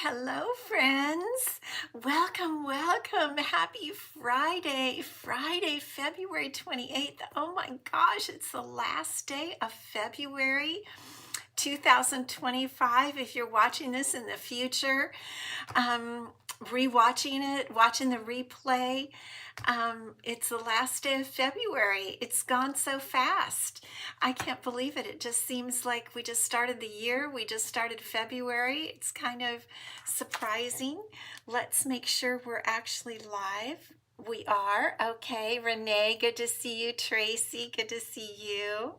Hello, friends. Welcome, welcome. Happy Friday. Friday, February 28th. Oh my gosh, it's the last day of February 2025. If you're watching this in the future, rewatching it, watching the replay, it's the last day of February. It's gone so fast. I can't believe it. It just seems like we just started the year. We just started February. It's kind of surprising. Let's make sure we're actually live. We are. Okay, Renee, good to see you. Tracy, good to see you.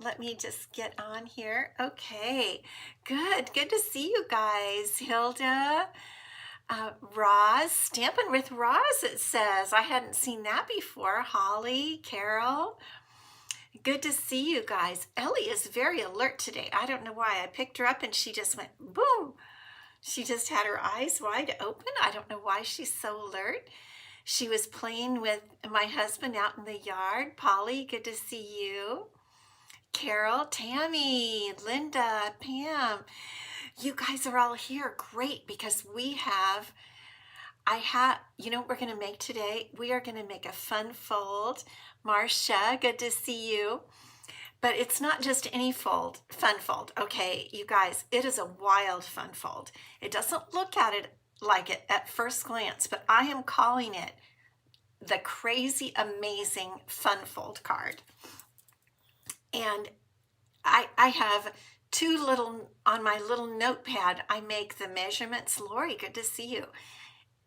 Let me just get on here. Okay, good to see you guys. Hilda, Roz, Stampin' with Roz, it says. I hadn't seen that before. Holly, Carol, good to see you guys. Ellie is very alert today. I don't know why. I picked her up and she just went boom. She just had her eyes wide open. I don't know why she's so alert. She was playing with my husband out in the yard. Polly, good to see you. Carol, Tammy, Linda, Pam, you guys are all here. Great, because you know what we're going to make today? We are going to make a fun fold. Marcia, good to see you. But it's not just any fun fold, okay, you guys, it is a wild fun fold. It doesn't look at it like it at first glance, but I am calling it the crazy, amazing fun fold card. And I have on my little notepad, I make the measurements. Lori, good to see you.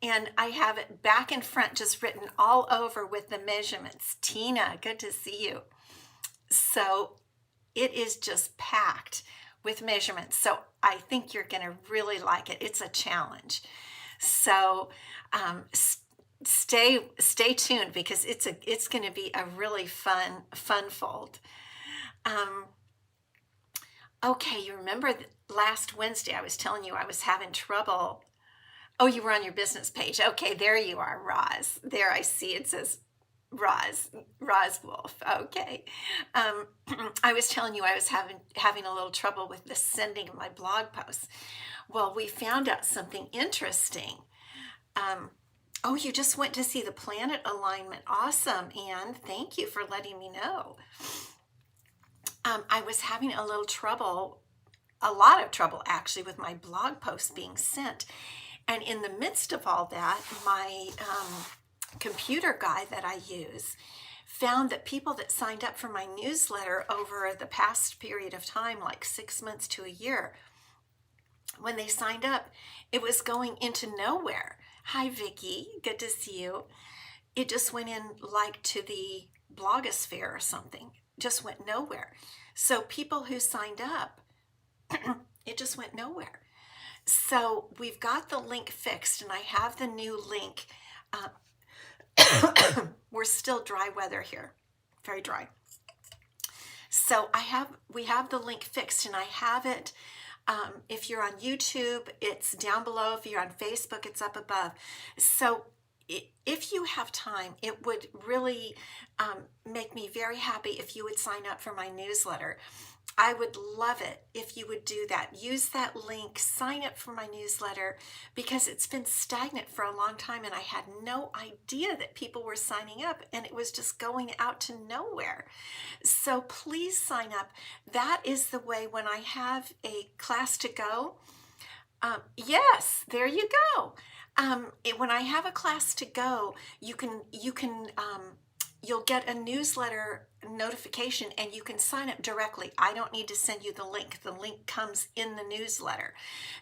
And I have it back and front just written all over with the measurements. Tina, good to see you. So it is just packed with measurements. So I think you're going to really like it. It's a challenge. So stay tuned because it's going to be a really fun fold. Okay, you remember last Wednesday I was telling you I was having trouble. Oh, you were on your business page. Okay, there you are, Roz. There I see it says Roz Wolf. Okay. I was telling you I was having a little trouble with the sending of my blog posts. Well, we found out something interesting. Oh, you just went to see the planet alignment. Awesome, Anne. Thank you for letting me know. I was having a lot of trouble actually with my blog posts being sent. And in the midst of all that, my computer guy that I use found that people that signed up for my newsletter over the past period of time, like 6 months to a year, when they signed up, it was going into nowhere. Hi, Vicki. Good to see you. It just went in like to the blogosphere or something. Just went nowhere. So people who signed up, it just went nowhere. So we've got the link fixed and I have the new link. We're still dry weather here, very dry. So we have the link fixed and I have it. If you're on YouTube, it's down below. If you're on Facebook, it's up above. So if you have time, it would really make me very happy if you would sign up for my newsletter. I would love it if you would do that. Use that link, sign up for my newsletter, because it's been stagnant for a long time and I had no idea that people were signing up and it was just going out to nowhere. So please sign up. That is the way when I have a class to go. Yes, there you go. When I have a class to go, you'll get a newsletter notification and you can sign up directly. I don't need to send you the link. The link comes in the newsletter.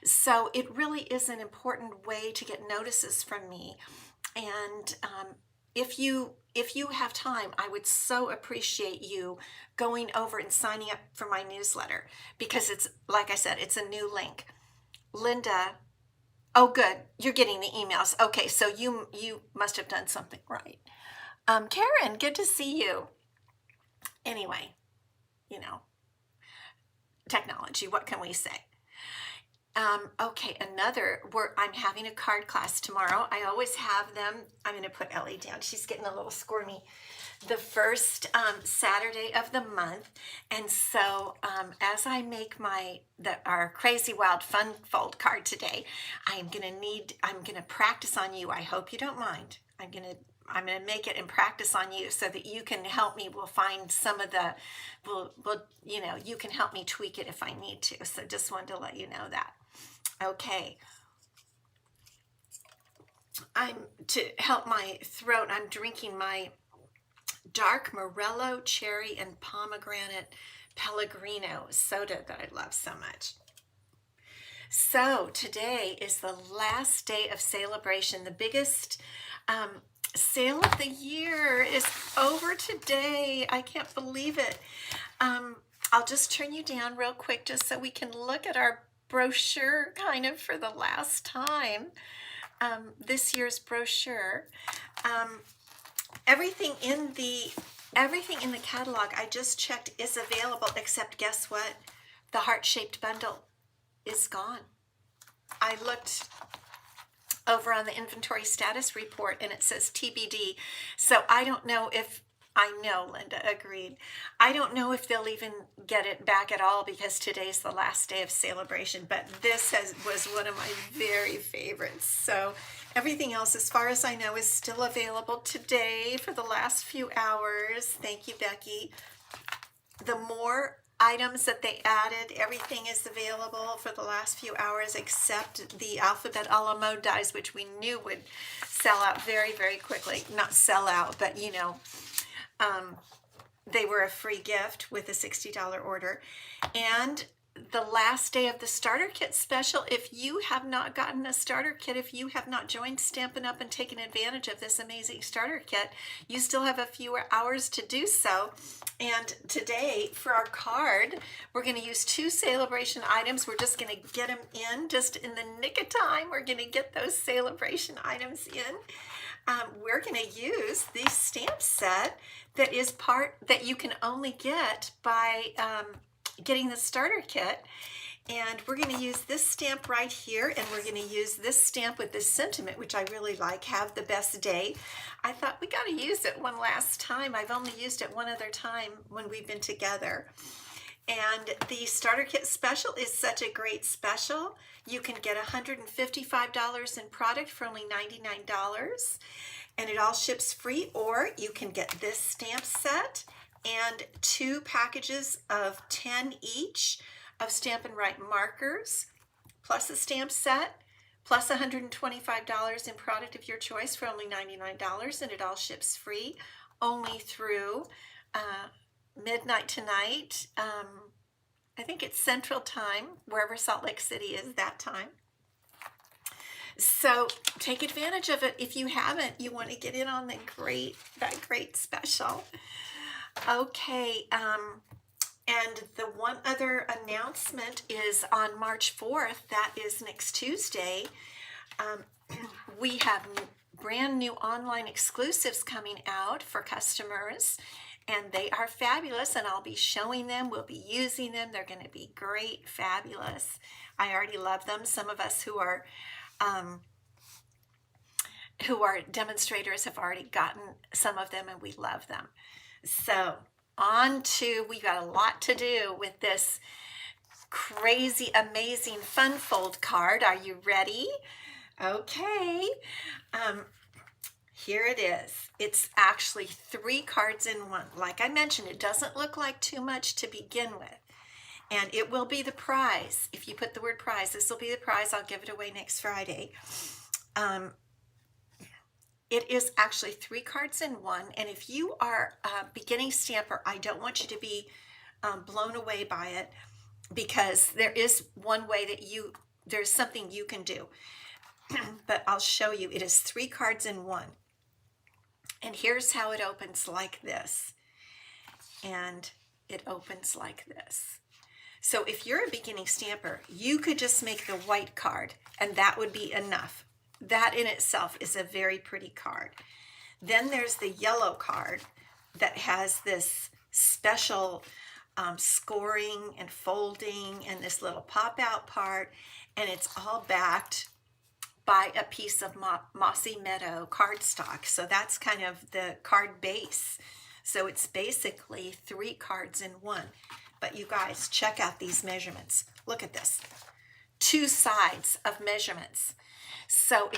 So it really is an important way to get notices from me. And if you have time, I would so appreciate you going over and signing up for my newsletter, because it's, like I said, it's a new link. Linda, oh good, you're getting the emails. Okay, so you must have done something right. Karen, good to see you. Anyway, technology, what can we say? Okay, I'm having a card class tomorrow. I always have them. I'm going to put Ellie down. She's getting a little squirmy. the first Saturday of the month, and so as I make our Crazy Wild Fun Fold card today, I'm gonna practice on you. I hope you don't mind. I'm gonna make it and practice on you so that you can help me. We'll find some of the, you can help me tweak it if I need to. So just wanted to let you know that. Okay. To help my throat, I'm drinking my dark Morello cherry and pomegranate Pellegrino soda that I love so much. So today is the last day of Sale-a-Bration. The biggest sale of the year is over today. I can't believe it. I'll just turn you down real quick just so we can look at our brochure kind of for the last time. This year's brochure. Everything in the catalog I just checked is available, except guess what? The heart-shaped bundle is gone. I looked over on the inventory status report and it says TBD. So I don't know if, I know Linda agreed. I don't know if they'll even get it back at all because today's the last day of Sale-a-Bration, but this was one of my very favorites. So everything else, as far as I know, is still available today for the last few hours. Thank you, Becky. The more items that they added, everything is available for the last few hours except the alphabet a la mode dies, which we knew would sell out very, very quickly. Not sell out, but they were a free gift with a $60 order. And the last day of the starter kit special, if you have not gotten a starter kit, if you have not joined Stampin' Up and taken advantage of this amazing starter kit, you still have a few hours to do so. And today for our card, we're going to use 2 Sale-a-Bration items. We're just going to get them in just in the nick of time. We're going to get those Sale-a-Bration items in. We're going to use the stamp set that you can only get by getting the starter kit. And we're going to use this stamp right here, and we're going to use this stamp with this sentiment, which I really like, have the best day. I thought we got to use it one last time. I've only used it one other time when we've been together. And the starter kit special is such a great special. You can get $155 in product for only $99, and it all ships free, or you can get this stamp set and 2 packages of 10 each of Stampin' Write markers, plus a stamp set, plus $125 in product of your choice for only $99, and it all ships free only through midnight tonight. I think it's Central Time, wherever Salt Lake City is that time. So take advantage of it. If you haven't, you want to get in on that great special. Okay, and the one other announcement is on March 4th, that is next Tuesday. We have brand new online exclusives coming out for customers, and they are fabulous, and I'll be showing them. We'll be using them. They're going to be great, fabulous. I already love them. Some of us who are demonstrators have already gotten some of them, and we love them. So we got a lot to do with this crazy, amazing fun fold card. Are you ready? Okay. Here it is. It's actually 3 cards in one. Like I mentioned, it doesn't look like too much to begin with. And it will be the prize. If you put the word prize, this will be the prize. I'll give it away next Friday. It is actually 3 cards in one. And if you are a beginning stamper, I don't want you to be blown away by it, because there is one way that there's something you can do. But I'll show you. It is 3 cards in one. And here's how it opens, like this. And it opens like this. So if you're a beginning stamper, you could just make the white card, and that would be enough. That in itself is a very pretty card. Then there's the yellow card that has this special scoring and folding and this little pop out part, and it's all backed by a piece of Mossy Meadow cardstock. So that's kind of the card base So it's basically 3 cards in one. But you guys, check out these measurements. Look at this. 2 sides of measurements. So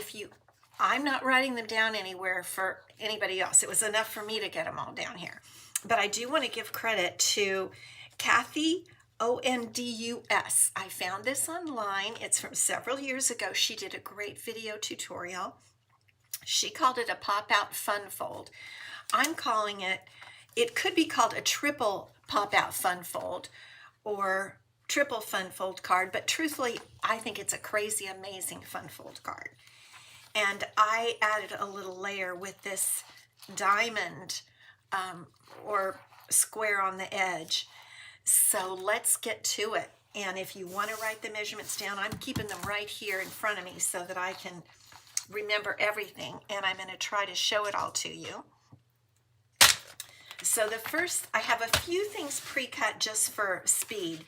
I'm not writing them down anywhere for anybody else. It was enough for me to get them all down here. But I do want to give credit to Kathy Ondus. I found this online. It's from several years ago. She did a great video tutorial. She called it a pop-out fun fold. I'm calling it could be called a triple pop-out fun fold or triple fun fold card, but truthfully, I think it's a crazy, amazing fun fold card. And I added a little layer with this diamond or square on the edge. So let's get to it. And if you want to write the measurements down, I'm keeping them right here in front of me so that I can remember everything. And I'm going to try to show it all to you. So the first, I have a few things pre-cut just for speed.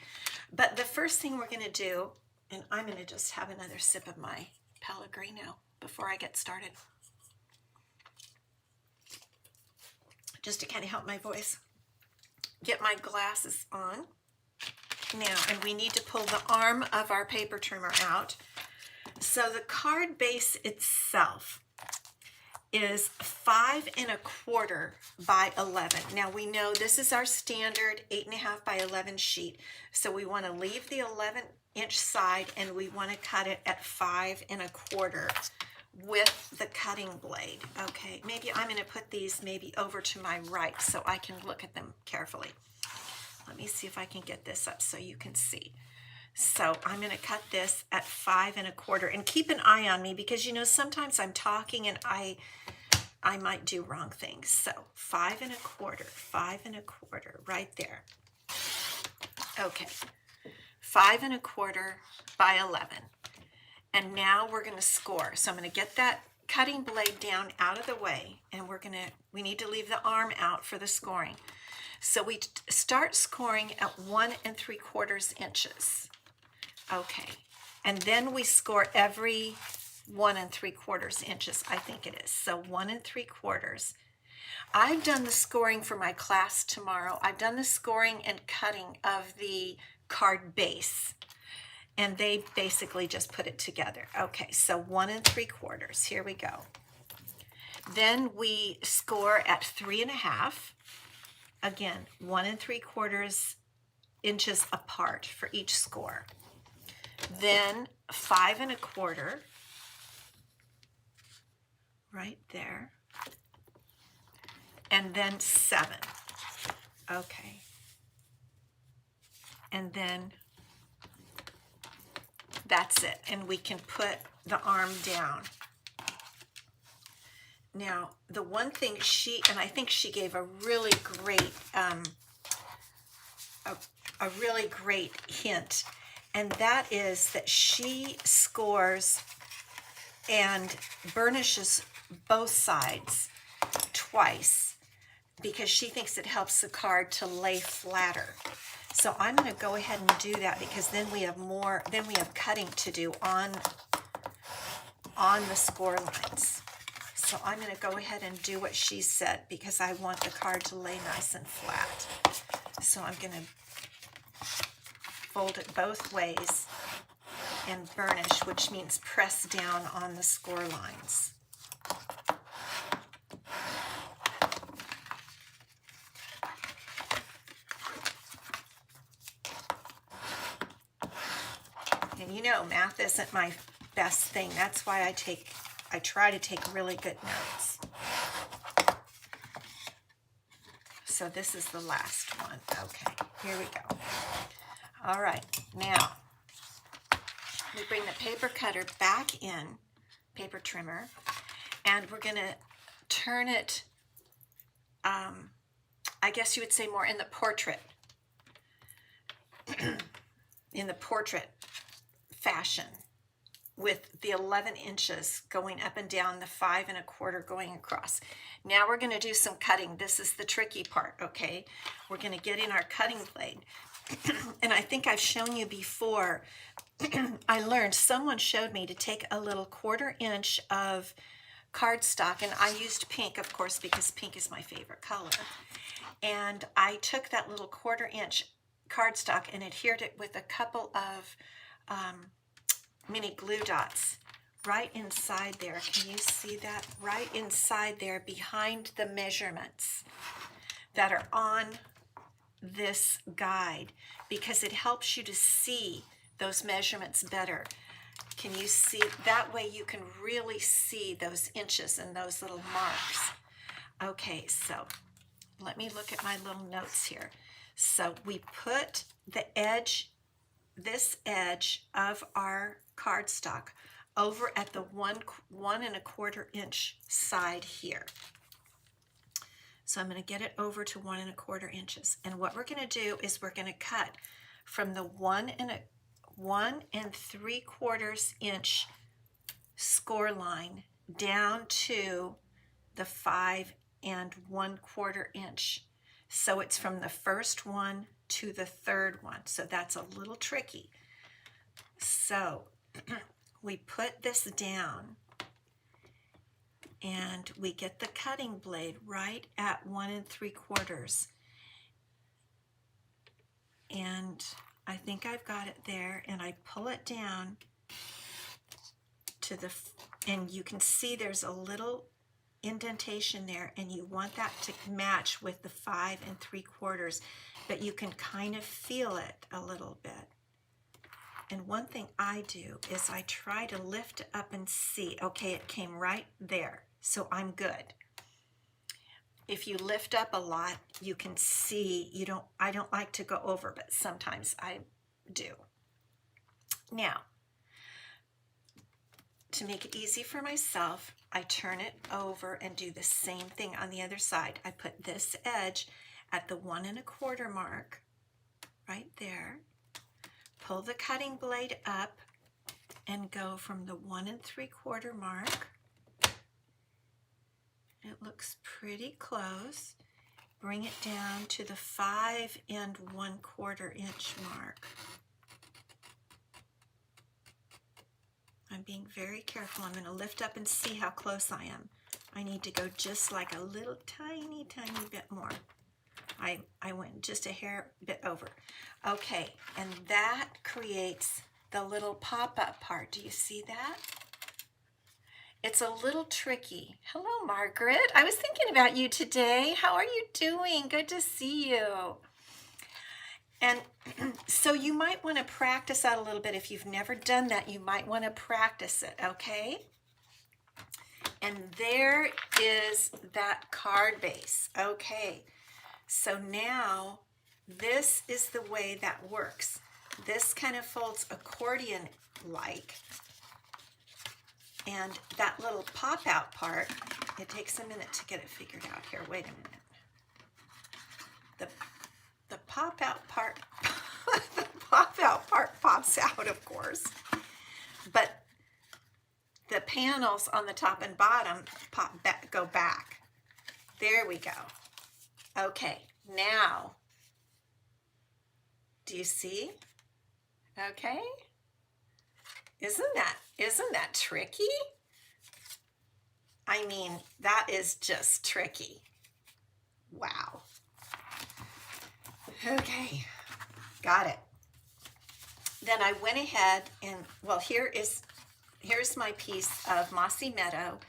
But the first thing we're going to do, and I'm going to just have another sip of my Pellegrino before I get started, just to kind of help my voice. Get my glasses on now, and we need to pull the arm of our paper trimmer out. So the card base itself is 5 1/4 by 11. Now we know this is our standard 8.5 by 11 sheet, so we want to leave the 11-inch side and we want to cut it at 5 1/4 with the cutting blade. Okay, maybe I'm going to put these maybe over to my right so I can look at them carefully. Let me see if I can get this up so you can see. So I'm going to cut this at 5 1/4, and keep an eye on me because sometimes I'm talking and I might do wrong things. So 5 1/4, 5 1/4 right there. Okay, 5 1/4 by 11. And now we're going to score. So I'm going to get that cutting blade down out of the way, and we need to leave the arm out for the scoring. So we start scoring at 1 3/4 inches. Okay, and then we score every 1 3/4 inches, I think it is. So 1 3/4. I've done the scoring for my class tomorrow. I've done the scoring and cutting of the card base, and they basically just put it together. Okay, so 1 3/4. Here we go. Then we score at 3 1/2. Again, 1 3/4 inches apart for each score. Then 5 1/4 right there, and then 7. Okay, and then that's it, and we can put the arm down. Now, the one thing I think she gave a really great a really great hint, and that is that she scores and burnishes both sides twice because she thinks it helps the card to lay flatter. So I'm going to go ahead and do that because then we have cutting to do on the score lines. So I'm going to go ahead and do what she said because I want the card to lay nice and flat. So I'm going to fold it both ways and burnish, which means press down on the score lines. And math isn't my best thing. That's why I try to take really good notes. So this is the last one. Okay, here we go. All right, now we bring the paper cutter back in, paper trimmer, and we're going to turn it, I guess you would say more in the portrait, fashion, with the 11 inches going up and down, the 5 1/4 going across. Now we're going to do some cutting. This is the tricky part, okay? We're going to get in our cutting blade. And I think I've shown you before, someone showed me to take a little 1/4 inch of cardstock, and I used pink, of course, because pink is my favorite color. And I took that little 1/4 inch cardstock and adhered it with a couple of mini glue dots right inside there. Can you see that? Right inside there behind the measurements that are on this guide, because it helps you to see those measurements better. Can you see? That way you can really see those inches and those little marks. Okay, so let me look at my little notes here. So we put the edge, this edge of our cardstock over at the 1 1/4 inch side here. So I'm going to get it over to 1 1/4 inches. And what we're going to do is we're going to cut from the 1 3/4 inch score line down to the 5 1/4 inch. So it's from the first one to the third one. So that's a little tricky. So we put this down and we get the cutting blade right at 1 3/4. And I think I've got it there, and I pull it down to the, and you can see there's a little indentation there, and you want that to match with the 5 3/4, but you can kind of feel it a little bit. And one thing I do is I try to lift it up and see, okay, it came right there, so I'm good. If you lift up a lot, you can see, I don't like to go over, but sometimes I do. Now, to make it easy for myself, I turn it over and do the same thing on the other side. I put this edge at the 1 1/4 mark, right there. Pull the cutting blade up and go from the 1 3/4 mark. It looks pretty close. Bring it down to the 5 1/4 inch mark. I'm being very careful. I'm going to lift up and see how close I am. I need to go just like a little tiny bit more. I went just a hair bit over. Okay, and that creates the little pop-up part. Do you see that? It's a little tricky. Hello, Margaret. I was thinking about you today. How are you doing? Good to see you. And so you might want to practice that a little bit. If you've never done that, you might want to practice it, okay? And there is that card base. Okay, so now this is the way that works. This kind of folds accordion-like. And that little pop-out part, it takes a minute to get it figured out here. Wait a minute. The pop-out part, the pop-out part pops out, of course. But the panels on the top and bottom go back. There we go. Okay, now, do you see? Okay. Isn't that tricky? I mean, that is just tricky. Wow. Okay, got it. Then I went ahead and, well, here's my piece of Mossy Meadow,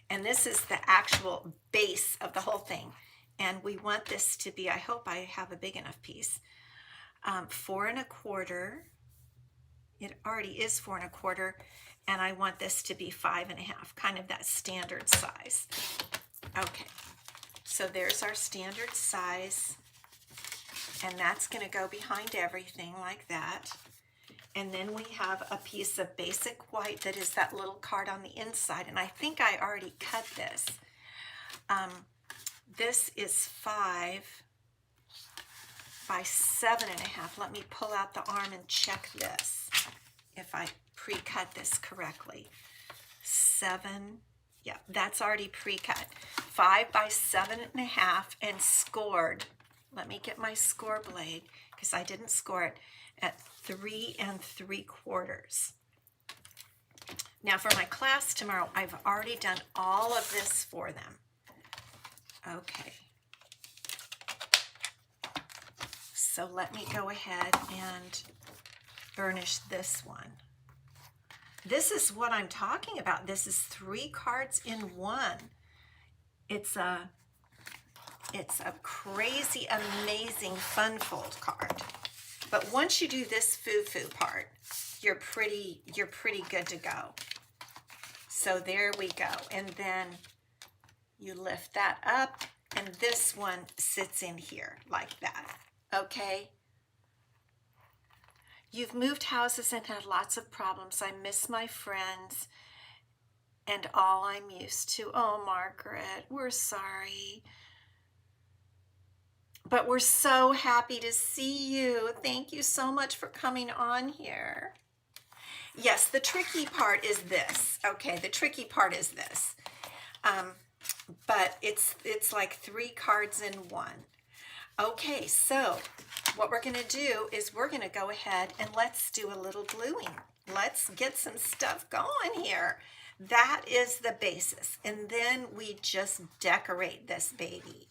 and this is the actual base of the whole thing. And we want this to be, I hope I have a big enough piece, 4 1/4. It already is 4 1/4, and I want this to be 5 1/2, kind of that standard size. Okay, so there's our standard size, and that's going to go behind everything like that. And then we have a piece of basic white that is that little card on the inside, and I think I already cut this. This is 5 by 7 1/2. Let me pull out the arm and check this, if I pre-cut this correctly. 7, yeah, that's already pre-cut. 5 by 7 1/2 and scored. Let me get my score blade, because I didn't score it, at 3 3/4. Now for my class tomorrow, I've already done all of this for them. Okay. So let me go ahead and burnish this one. This is what I'm talking about. This is 3 cards in one. It's a crazy, amazing fun fold card. But once you do this foo-foo part, you're pretty good to go. So there we go. And then you lift that up, and this one sits in here like that. Okay? You've moved houses and had lots of problems. I miss my friends and all I'm used to. Oh, Margaret, we're sorry. But we're so happy to see you. Thank you so much for coming on here. Yes, the tricky part is this. Okay, the tricky part is this. But it's like 3 cards in one. Okay, so what we're going to do is we're going to go ahead and let's do a little gluing. Let's get some stuff going here. That is the basis. And then we just decorate this baby.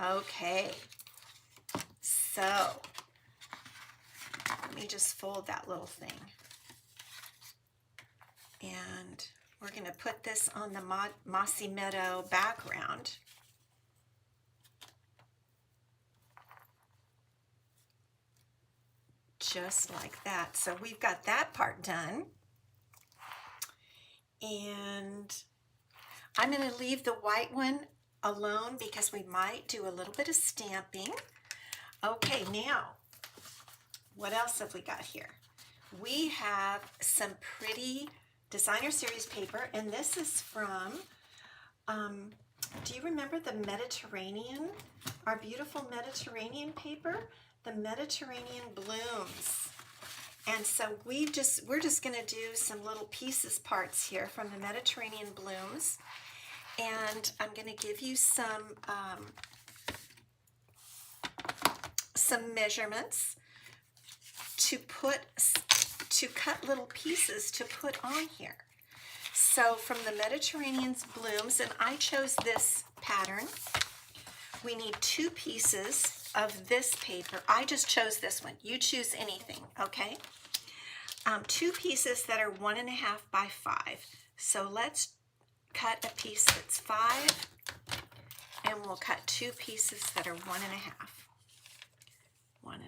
Okay. So let me just fold that little thing. And we're going to put this on the Mossy Meadow background. Just like that. So we've got that part done. And I'm going to leave the white one alone because we might do a little bit of stamping. Okay, now, what else have we got here? We have some pretty designer series paper, and this is from, do you remember the Mediterranean? Our beautiful Mediterranean paper? The Mediterranean Blooms. And so we're just going to do some little pieces parts here from the Mediterranean Blooms. And I'm going to give you some measurements to cut little pieces to put on here. So from the Mediterranean Blooms, and I chose this pattern. We need 2 pieces of this paper. I just chose this one. You choose anything, okay? 2 pieces that are 1.5 by 5. So let's cut a piece that's 5, and we'll cut 2 pieces that are 1.5. 1.5.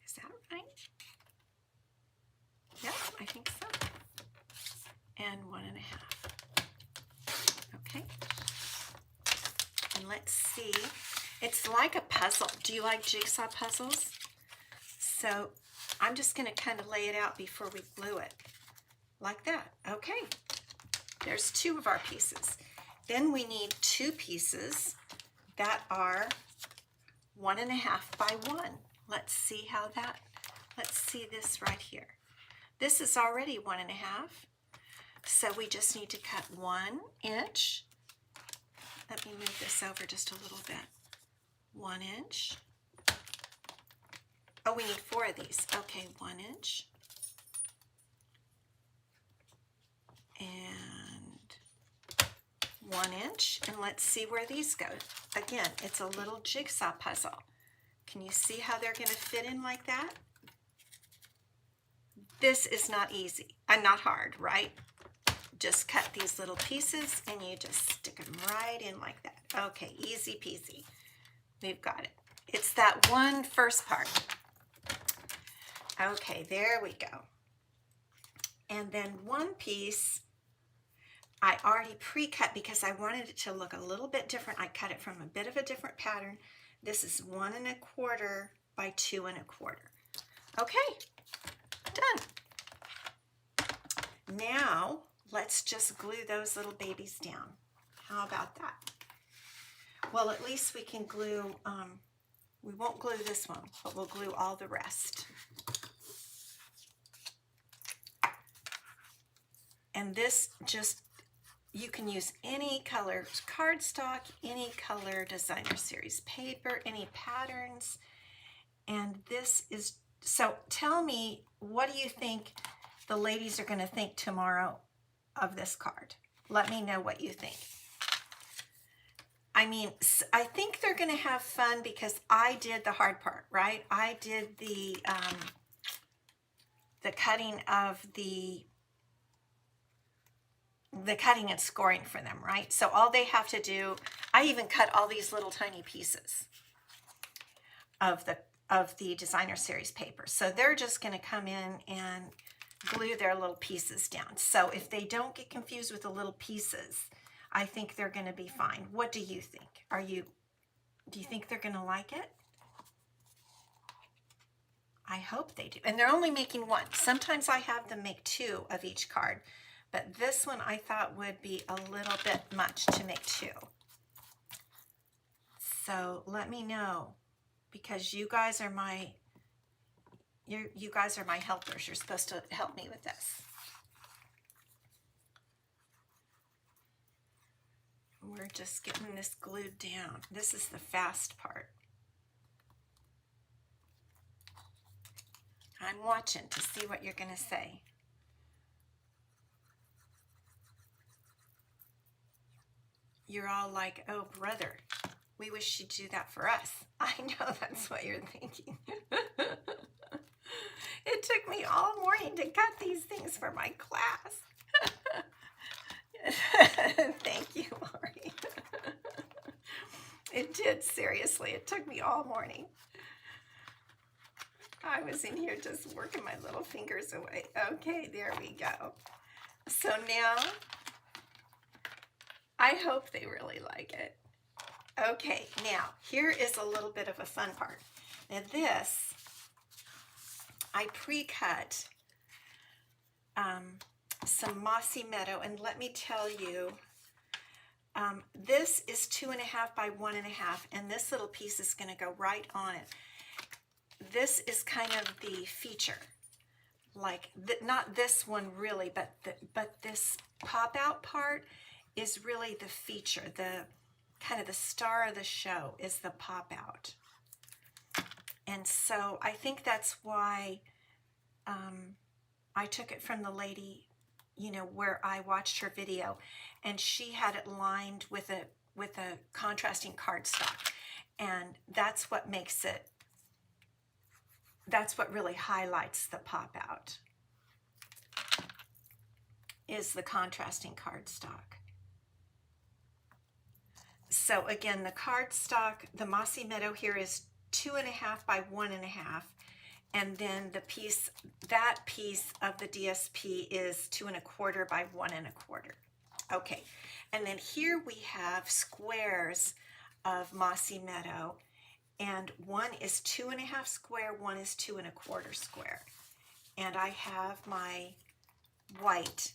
Is that right? Yep, I think so. And 1.5. Okay. And let's see. It's like a puzzle. Do you like jigsaw puzzles? So I'm just going to kind of lay it out before we glue it. Like that. Okay. There's 2 of our pieces. Then we need 2 pieces that are 1.5 by 1. Let's see how that, let's see this right here. This is already 1.5. So we just need to cut 1 inch. Let me move this over just a little bit. 1 inch. Oh, we need 4 of these. Okay, 1 inch. And 1 inch. And let's see where these go. Again, it's a little jigsaw puzzle. Can you see how they're going to fit in like that? This is not easy. Not hard, right? Just cut these little pieces and you just stick them right in like that. Okay, easy peasy. We've got it. It's that one first part. Okay, there we go. And then one piece I already pre-cut because I wanted it to look a little bit different. I cut it from a bit of a different pattern. This is 1.25 by 2.25. Okay, done. Now let's just glue those little babies down. How about that? Well, at least we can glue, we won't glue this one, but we'll glue all the rest. And this just, you can use any color cardstock, any color designer series paper, any patterns. And this is, so tell me, what do you think the ladies are going to think tomorrow of this card. Let me know what you think. I mean, I think they're going to have fun because I did the hard part, right? I did the cutting of the cutting and scoring for them, right? So all they have to do, I even cut all these little tiny pieces of the designer series paper. So they're just going to come in and glue their little pieces down. So if they don't get confused with the little pieces, I think they're going to be fine. What do you think? Do you think they're going to like it? I hope they do. And they're only making one. Sometimes I have them make two of each card, but this one I thought would be a little bit much to make two. So let me know, because you guys are my helpers. You're supposed to help me with this. We're just getting this glued down. This is the fast part. I'm watching to see what you're going to say. You're all like, oh, brother, we wish you'd do that for us. I know that's what you're thinking. It took me all morning to cut these things for my class. Thank you, Lori. It did, seriously. It took me all morning. I was in here just working my little fingers away. Okay, there we go. So now, I hope they really like it. Okay, now, here is a little bit of a fun part. Now this, I pre-cut some Mossy Meadow, and let me tell you, this is 2.5 by 1.5, and this little piece is going to go right on it. This is kind of the feature, like not this one really, but this pop out part is really the feature. The kind of the star of the show is the pop out, and so I think that's why I took it from the lady, you know, where I watched her video, and she had it lined with a contrasting cardstock, and that's what makes it. That's what really highlights the pop out, is the contrasting cardstock. So again, the cardstock, the Mossy Meadow here is 2.5 by 1.5, and then the piece, that piece of the DSP is 2.25 by 1.25. Okay, and then here we have squares of Mossy Meadow, and one is 2.5 square, one is 2.25 square. And I have my white,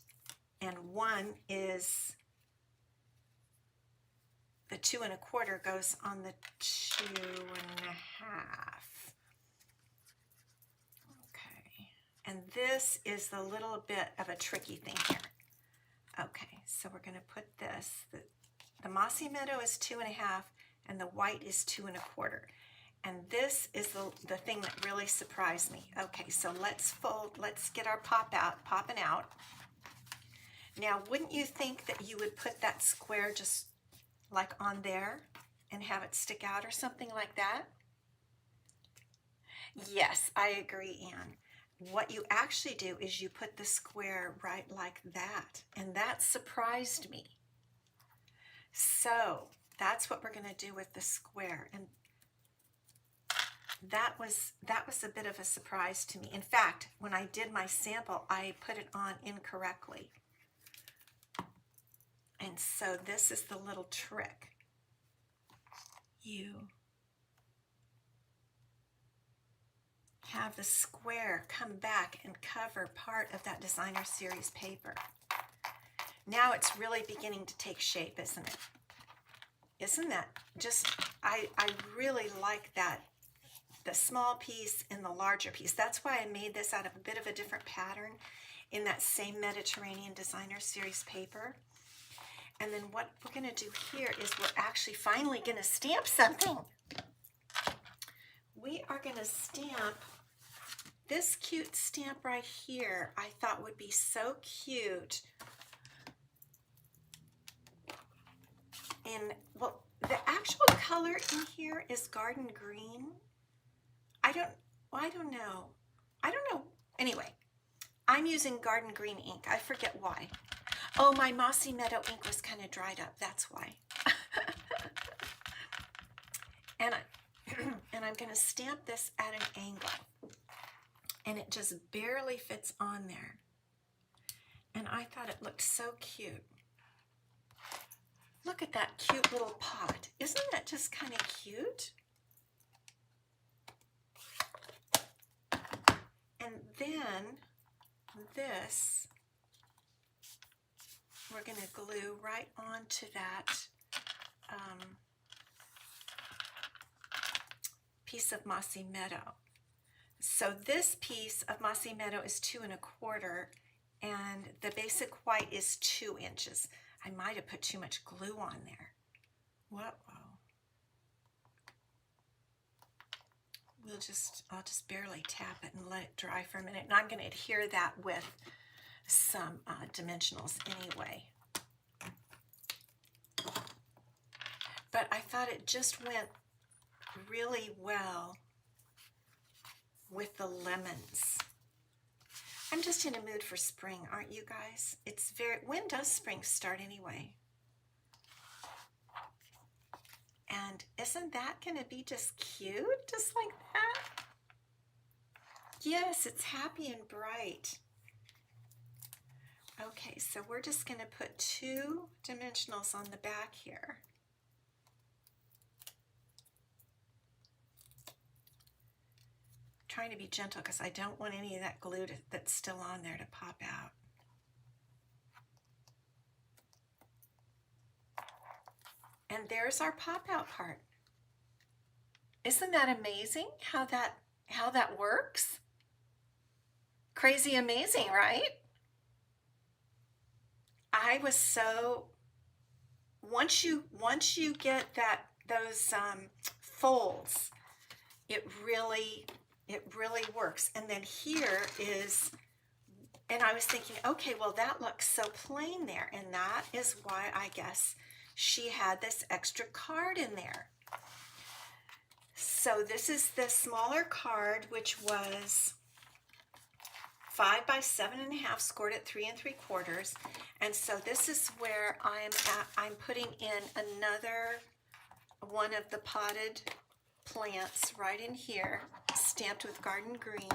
and one is, the 2.25 goes on the 2.5. Okay, and this is the little bit of a tricky thing here. Okay, so we're going to put this, the Mossy Meadow is 2.5, and the white is 2.25. And this is the thing that really surprised me. Okay, so let's get our popping out. Now, wouldn't you think that you would put that square just like on there and have it stick out or something like that? Yes, I agree, Anne. What you actually do is you put the square right like that, and that surprised me. So that's what we're going to do with the square, and that was a bit of a surprise to me. In fact, when I did my sample, I put it on incorrectly. And so this is the little trick. You have the square come back and cover part of that designer series paper. Now it's really beginning to take shape, isn't it? Isn't that just, I really like that, the small piece and the larger piece. That's why I made this out of a bit of a different pattern in that same Mediterranean designer series paper. And then what we're going to do here is we're actually finally going to stamp something. We are going to stamp this cute stamp right here I thought would be so cute. And well, the actual color in here is garden green. I don't know. Anyway, I'm using garden green ink. I forget why. Oh, my Mossy Meadow ink was kind of dried up. That's why. and I'm going to stamp this at an angle. And it just barely fits on there. And I thought it looked so cute. Look at that cute little pot. Isn't that just kind of cute? And then this, we're going to glue right onto that piece of Mossy Meadow. So this piece of Mossy Meadow is 2 1/4, and the basic white is 2 inches. I might have put too much glue on there. Whoa. I'll just barely tap it and let it dry for a minute. And I'm going to adhere that with some dimensionals anyway. But I thought it just went really well with the lemons. I'm just in a mood for spring, aren't you guys? When does spring start anyway? And isn't that going to be just cute? Just like that? Yes, it's happy and bright. Okay, so we're just going to put 2 dimensionals on the back here. Trying to be gentle because I don't want any of that glue that's still on there to pop out. And there's our pop out part. Isn't that amazing how that works? Crazy amazing, right? I was so, once you get those folds, it really works. And then here is, and I was thinking, okay, well that looks so plain there, and that is why I guess she had this extra card in there. So this is the smaller card, which was 5 by 7.5, scored at 3 3/4. And so this is where I'm putting in another one of the potted plants right in here, stamped with garden green.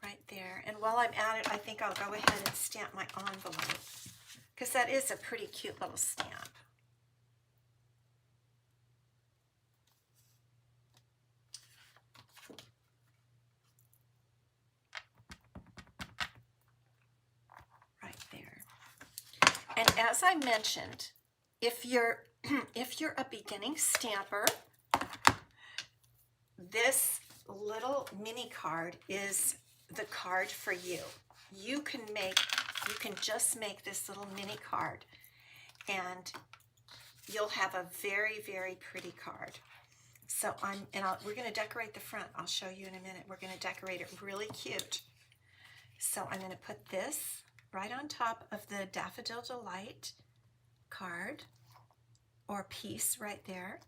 Right there. And while I'm at it, I think I'll go ahead and stamp my envelope, because that is a pretty cute little stamp. Right there. And as I mentioned, if you're a beginning stamper, this little mini card is the card for you. You can just make this little mini card, and you'll have a very, very pretty card. So we're going to decorate the front. I'll show you in a minute. We're going to decorate it really cute. So I'm going to put this right on top of the Daffodil Delight card, or piece right there.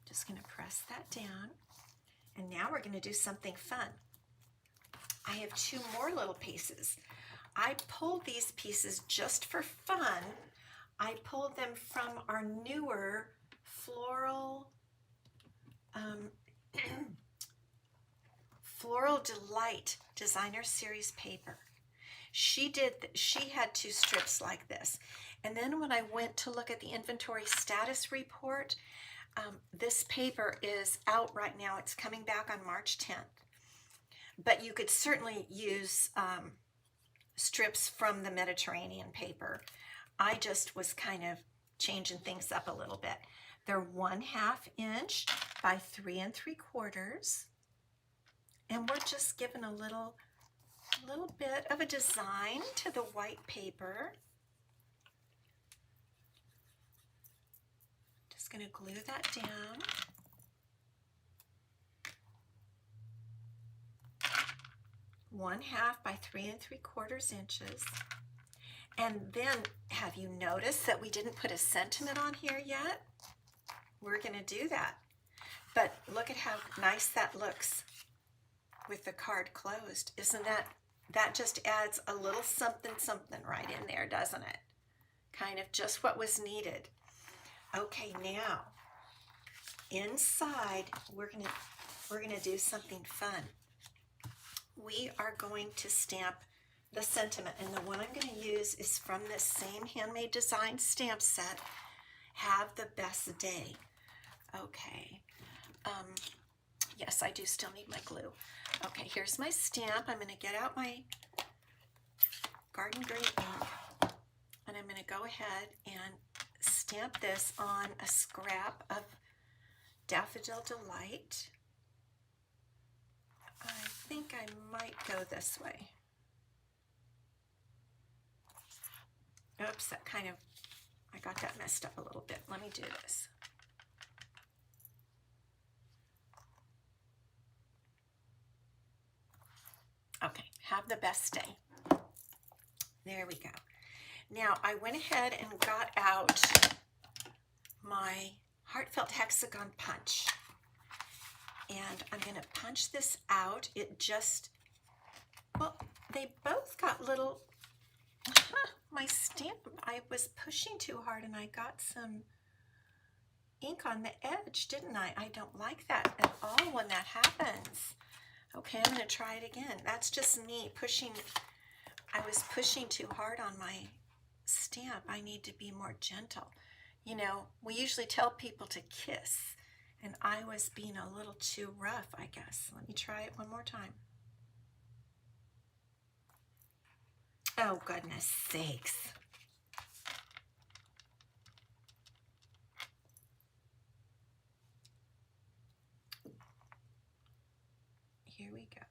Just going to press that down. And now we're going to do something fun. I have 2 more little pieces. I pulled these pieces just for fun. I pulled them from our newer Floral Floral Delight Designer Series paper. She had 2 strips like this. And then when I went to look at the inventory status report, this paper is out right now. It's coming back on March 10th. But you could certainly use strips from the Mediterranean paper. I just was kind of changing things up a little bit. They're 1/2 inch by 3 3/4. And we're just giving a little bit of a design to the white paper. just going to glue that down. One half by 3 3/4 inches. And then, have you noticed that we didn't put a sentiment on here yet? We're going to do that. But look at how nice that looks with the card closed. Isn't that just adds a little something something right in there, doesn't it? Kind of just what was needed. Okay, now inside we're gonna do something fun. We are going to stamp the sentiment, and the one I'm going to use is from this same Handmade Designs Stamp Set. Have the best day. Okay. Yes, I do still need my glue. Okay, here's my stamp. I'm going to get out my garden green ink, and I'm going to go ahead and stamp this on a scrap of Daffodil Delight. I think I might go this way. Oops, I got that messed up a little bit. Let me do this. Okay, have the best day. There we go. Now I went ahead and got out my Heartfelt Hexagon punch. And I'm going to punch this out. Well, they both got little, my stamp, I was pushing too hard and I got some ink on the edge, didn't I? I don't like that at all when that happens. Okay, I'm going to try it again. That's just me pushing. I was pushing too hard on my stamp. I need to be more gentle. You know, we usually tell people to kiss, and I was being a little too rough, I guess. Let me try it one more time. Oh, goodness sakes. Here we go.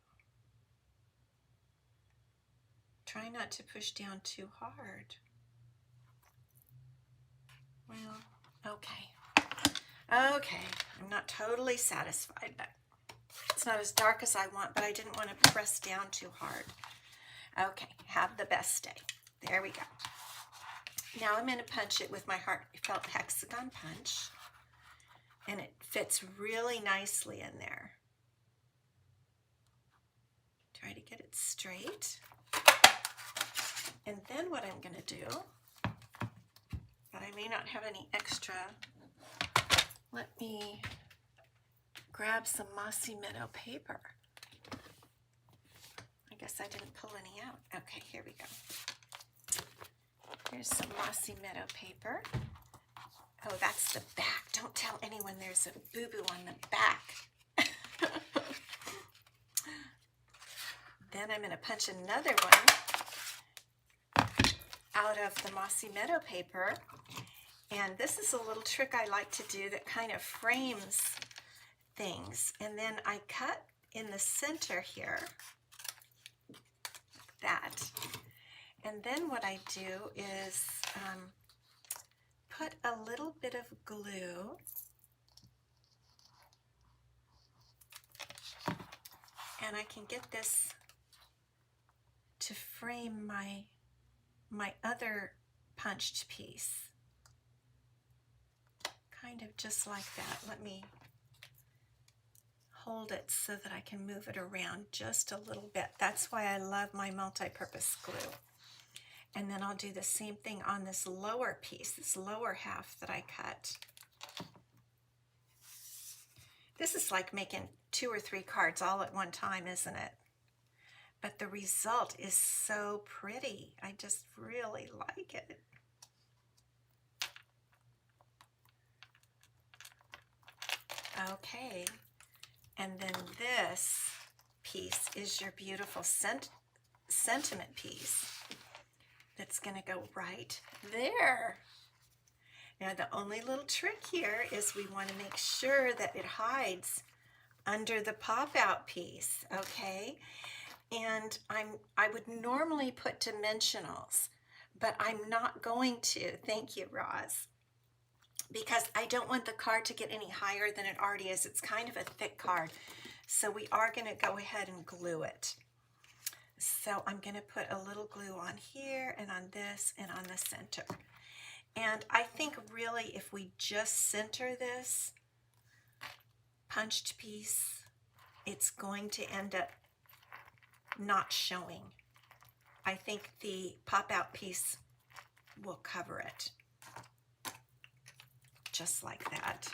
Try not to push down too hard. Well, okay. Okay, I'm not totally satisfied, but it's not as dark as I want, but I didn't want to press down too hard. Okay, have the best day. There we go. Now I'm going to punch it with my Heartfelt Hexagon punch, and it fits really nicely in there. Try to get it straight. And then what I'm going to do, but I may not have any extra, let me grab some Mossy Meadow paper. I guess I didn't pull any out. Okay, here we go. Here's some Mossy Meadow paper. Oh, that's the back. Don't tell anyone there's a boo-boo on the back. Then I'm going to punch another one out of the Mossy Meadow paper. And this is a little trick I like to do that kind of frames things. And then I cut in the center here, like that. And then what I do is put a little bit of glue and I can get this to frame my other punched piece. Kind of just like that. Let me hold it so that I can move it around just a little bit. That's why I love my multi-purpose glue. And then I'll do the same thing on this lower piece, this lower half that I cut. This is like making 2 or 3 cards all at one time, isn't it? But the result is so pretty. I just really like it. Okay, and then this piece is your beautiful sentiment piece that's going to go right there. Now the only little trick here is we want to make sure that it hides under the pop-out piece, okay? And I would normally put dimensionals, but I'm not going to. Thank you, Roz. because I don't want the card to get any higher than it already is. It's kind of a thick card. So we are going to go ahead and glue it. So I'm going to put a little glue on here and on this and on the center. And I think really if we just center this punched piece, it's going to end up not showing. I think the pop-out piece will cover it. Just like that.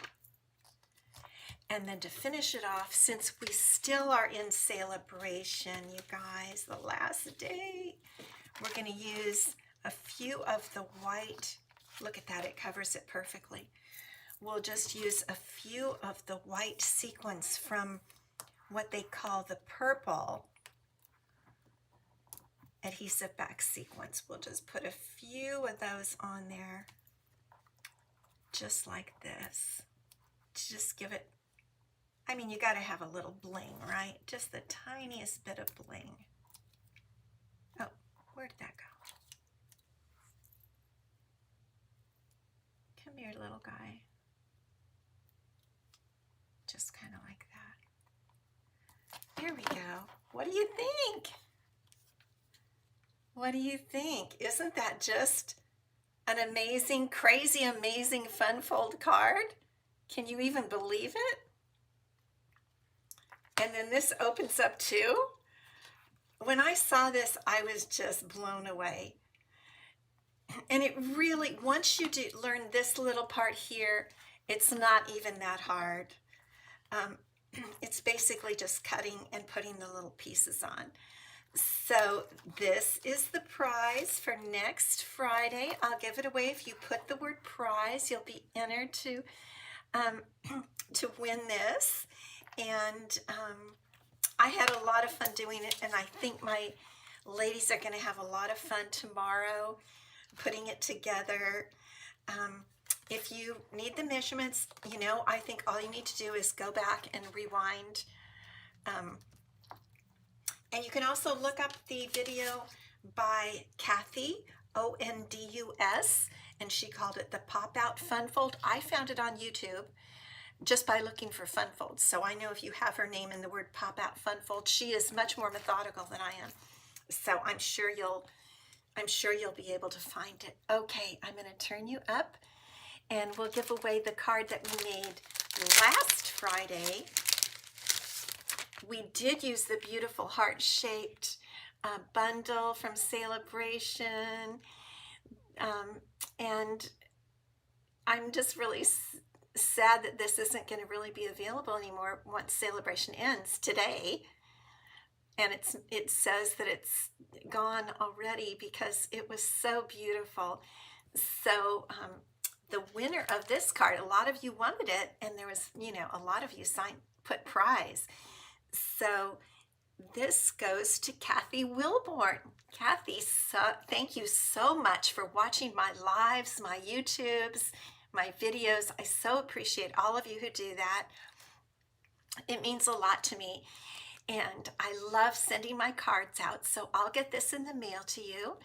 And then to finish it off, since we still are in Sale-a-Bration, you guys, the last day, we're going to use a few of the white. Look at that, it covers it perfectly. We'll just use a few of the white sequins from what they call the purple adhesive back sequins. We'll just put a few of those on there, just like this, to just give it, I mean, you got to have a little bling, right? Just the tiniest bit of bling. Oh, where did that go? Come here, little guy. Just kind of like that. There we go. What do you think? What do you think? Isn't that just an amazing, crazy, amazing fun fold card? Can you even believe it? And then this opens up too. When I saw this, I was just blown away. And it really, once you do learn this little part here, it's not even that hard. It's basically just cutting and putting the little pieces on. So this is the prize for next Friday. I'll give it away. If you put the word prize, you'll be entered to win this. And I had a lot of fun doing it, and I think my ladies are going to have a lot of fun tomorrow putting it together. If you need the measurements, you know, I think all you need to do is go back and rewind. And you can also look up the video by Kathy, O-N-D-U-S, and she called it the Pop Out Fun Fold. I found it on YouTube just by looking for fun folds. So I know if you have her name in the word Pop Out Fun Fold, she is much more methodical than I am. So I'm sure you'll be able to find it. Okay, I'm going to turn you up, and we'll give away the card that we made last Friday. We did use the beautiful heart-shaped bundle from Sale-a-Bration, and I'm just really sad that this isn't going to really be available anymore once Sale-a-Bration ends today. And it says that it's gone already because it was so beautiful. So the winner of this card, a lot of you wanted it, and there was, you know, a lot of you put prize. So this goes to Kathy Wilborn. Kathy, thank you so much for watching my lives, my YouTubes, my videos. I so appreciate all of you who do that. It means a lot to me. And I love sending my cards out, so I'll get this in the mail to you.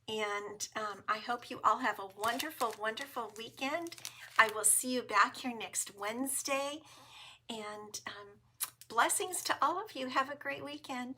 And I hope you all have a wonderful, wonderful weekend. I will see you back here next Wednesday. And blessings to all of you. Have a great weekend.